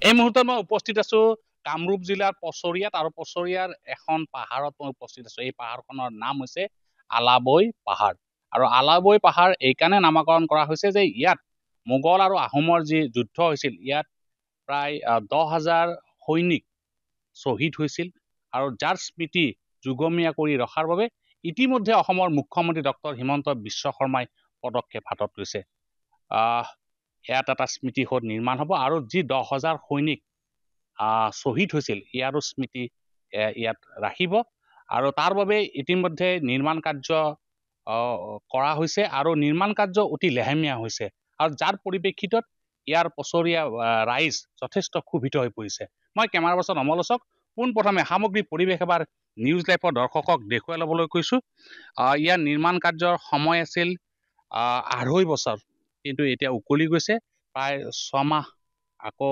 এই মুহূৰ্তত মই উপস্থিত আছো কামৰূপ জিলাৰ পছৰিয়াত আৰু পছৰিয়াৰ এখন পাহাৰত মই উপস্থিত আছো। এই পাহাৰখনৰ নাম হৈছে আলাবৈ পাহাৰ। আৰু আলাবৈ পাহাৰ এইকাৰণে নামাকৰণ কৰা হৈছে যে ইয়াত মোগল আৰু আহোমৰ যি যুদ্ধ হৈছিল, ইয়াত প্ৰায় 10,000 সৈনিক শ্বহীদ হৈছিল আৰু যাৰ স্মৃতি যুগমীয়া কৰি ৰখাৰ বাবে ইতিমধ্যে অসমৰ মুখ্যমন্ত্ৰী ডক্টৰ হিমন্ত বিশ্ব শৰ্মাই পদক্ষেপ হাতত লৈছে। ইয়াত এটা স্মৃতিসৌধ নিৰ্মাণ হ'ব আৰু যি 10,000 সৈনিক শ্বহীদ হৈছিল ইয়াৰো স্মৃতি ইয়াত ৰাখিব আৰু তাৰ বাবে ইতিমধ্যে নিৰ্মাণ কাৰ্য কৰা হৈছে আৰু নিৰ্মাণ কাৰ্য অতি লেহেমীয়া হৈছে আৰু যাৰ পৰিপ্ৰেক্ষিতত ইয়াৰ পছৰীয়া ৰাইজ যথেষ্ট ক্ষোভিত হৈ পৰিছে। মই কেমেৰা পাৰ্চন অমলচক পোনপ্ৰথমে সামগ্ৰিক পৰিৱেশ এবাৰ নিউজ লাইভৰ দৰ্শকক দেখুৱাই ল'বলৈ কৈছোঁ। ইয়াৰ নিৰ্মাণ কাৰ্যৰ সময় আছিল 2.5 বছৰ, কিন্তু এতিয়া উকলি গৈছে প্ৰায় 6 মাহ আকৌ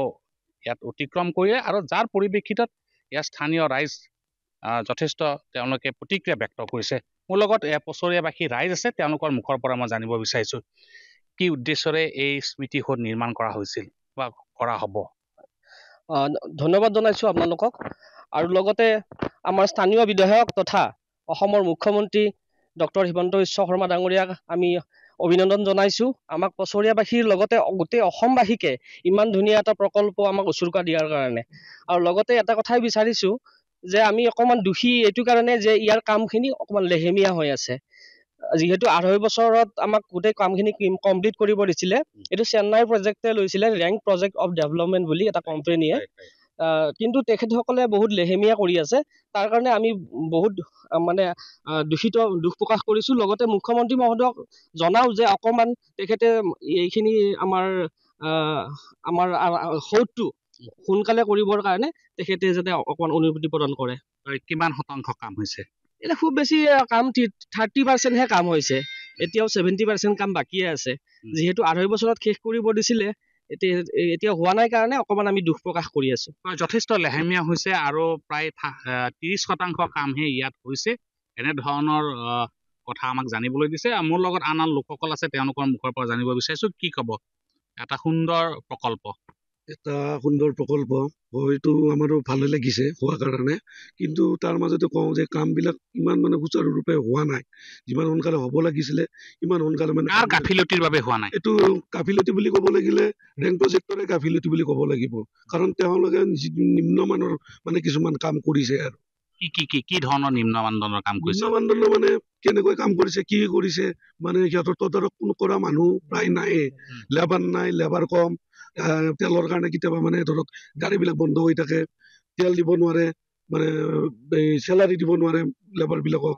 ইয়াত অতিক্ৰম কৰিলে আৰু যাৰ পৰিপ্ৰেক্ষিতত ইয়াৰ স্থানীয় ৰাইজ যথেষ্ট তেওঁলোকে প্ৰতিক্ৰিয়া ব্যক্ত কৰিছে। মোৰ লগত পছৰীয়াবাসী ৰাইজ আছে, তেওঁলোকৰ মুখৰ পৰা মই জানিব বিচাৰিছোঁ কি উদ্দেশ্যৰে এই স্মৃতিসৌধ নিৰ্মাণ কৰা হৈছিল বা কৰা হ'ব। ধন্যবাদ জনাইছোঁ আপোনালোকক আৰু লগতে আমাৰ স্থানীয় বিধায়ক তথা অসমৰ মুখ্যমন্ত্ৰী ডক্টৰ হিমন্ত বিশ্ব শৰ্মা ডাঙৰীয়াক আমি অভিনন্দন জনাইছোঁ। আমাক পছৰীয়াবাসীৰ লগতে গোটেই অসমবাসীকে ইমান ধুনীয়া এটা প্ৰকল্প আমাক উচুৰ্গা দিয়াৰ কাৰণে। আৰু লগতে এটা কথাই বিচাৰিছোঁ যে আমি অকণমান দুখী এইটো কাৰণে যে ইয়াৰ কামখিনি অকণমান লেহেমীয়া হৈ আছে। যিহেতু 2.5 বছৰত আমাক গোটেই কামখিনি কমপ্লিট কৰিব দিছিলে। এইটো চেন্নাইৰ প্ৰজেক্টে লৈছিলে, ৰেংক প্ৰজেক্ট অফ ডেভেলপমেণ্ট বুলি এটা কোম্পানীয়ে, কিন্তু তেখেতসকলে বহুত লেহেমীয়া কৰি আছে। তাৰ কাৰণে আমি বহুত মানে দুখ প্ৰকাশ কৰিছোঁ। লগতে মুখ্যমন্ত্ৰী মহোদয়ক জনাওঁ যে অকণমান তেখেতে এইখিনি আমাৰ সৌধটো সোনকালে কৰিবৰ কাৰণে তেখেতে যাতে অকণমান অনুমতি প্ৰদান কৰে। কিমান শতাংশ কাম হৈছে? এতিয়া খুব বেছি কাম 30%হে কাম হৈছে, এতিয়াও 70% কাম বাকীয়ে আছে। যিহেতু 2.5 বছৰত শেষ কৰিব দিছিলে, এতিয়া হোৱা নাই কাৰণে অকণমান আমি দুখ প্ৰকাশ কৰি আছো। যথেষ্ট লেহেমীয়া হৈছে আৰু প্ৰায় 30% কামহে ইয়াত হৈছে, এনেধৰণৰ কথা আমাক জানিবলৈ দিছে। মোৰ লগত আন লোকসকল আছে, তেওঁলোকৰ মুখৰ পৰা জানিব বিচাৰিছোঁ কি ক'ব। এটা সুন্দৰ প্ৰকল্প, হয়তো আমাৰো ভালে লাগিছে হোৱাৰ কাৰণে, কিন্তু তাৰ মাজতে কওঁ যে কামবিলাক ইমান মানে সুচাৰুৰূপে হোৱা নাই। যিমান সোনকালে হ'ব লাগিছিলে সিমান সোনকালে মানে গাফিলতিৰ বাবে হোৱা নাই। এইটো গাফিলতি বুলি ক'ব লাগিলে ৰেংক প্ৰজেক্টৰে গাফিলতি বুলি ক'ব লাগিব, কাৰণ তেওঁলোকে নিম্নমানৰ মানে কিছুমান কাম কৰিছে। আৰু কি ধৰণৰ নিম্ন মানদণ্ডৰ কাম কৰিছে? নিম্ন মানদণ্ড মানে কেনেকৈ কাম কৰিছে, কি কৰিছে, মানে সিহঁতৰ তদাৰক কোনো কৰা মানুহ প্ৰায় নাইয়ে। লেবাৰ নাই, লেবাৰ কম, তেলৰ কাৰণে কেতিয়াবা মানে ধৰক গাড়ীবিলাক বন্ধ হৈ থাকে, তেল দিব নোৱাৰে, মানে চেলাৰী দিব নোৱাৰে লেবাৰ বিলাকক,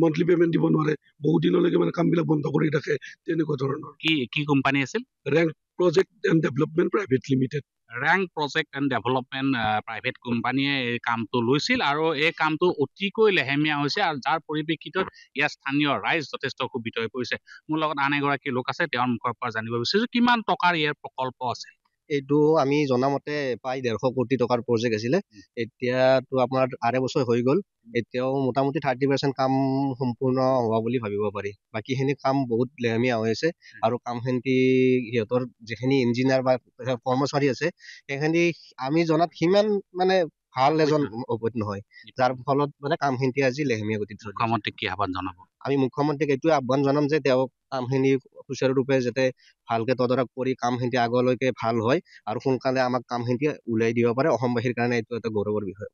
মন্থলি পেমেণ্ট দিব নোৱাৰে, বহুত দিনলৈকে মানে কামবিলাক বন্ধ কৰি থাকে। তেনেকুৱা ধৰণৰ। কি কোম্পানী আছিল? Rank project and development private limited. Rank project and development private কোম্পানীয়ে এই কামটো লৈছিল আৰু এই কামটো অতিকৈ লেহেমীয়া হৈছে আৰু যাৰ পৰিপ্ৰেক্ষিতত ইয়াৰ স্থানীয় ৰাইজ যথেষ্ট ক্ষোভিত হৈ পৰিছে। মোৰ লগত আন এগৰাকী লোক আছে, তেওঁৰ মুখৰ পৰা জানিব বিচাৰিছোঁ কিমান টকাৰ ইয়াৰ প্ৰকল্প আছে। এইটো আমি জনামতে প্ৰায় 150 কোটি টকাৰ প্ৰজেক্ট আছিলে। এতিয়াতো আপোনাৰ 2.5 বছৰ হৈ গ'ল, এতিয়াও মোটামুটি 30% কাম সম্পূৰ্ণ হোৱা বুলি ভাবিব পাৰি। বাকীখিনি কাম বহুত লেহেমীয়া হৈ আছে আৰু কামখিনি সিহঁতৰ যিখিনি ইঞ্জিনিয়াৰ বা কৰ্মচাৰী আছে সেইখিনি আমি জনাত সিমান মানে ভাল এজন নহয়, যাৰ ফলত মানে কামখিনি আজি লেহেমীয়া গতিত। মুখ্যমন্ত্ৰীক কি আহ্বান জনাব? আমি মুখ্যমন্ত্ৰীক এইটোৱে আহ্বান জনাম যে তেওঁ কামখিনি সুচাৰুৰূপে যাতে ভালকে তদাৰক কৰি কামখিনি আগলৈকে ভাল হয় আৰু সোনকালে আমাক কামখিনি উলিয়াই দিব পাৰে। অসমবাসীৰ কাৰণে এইটো এটা গৌৰৱৰ বিষয়।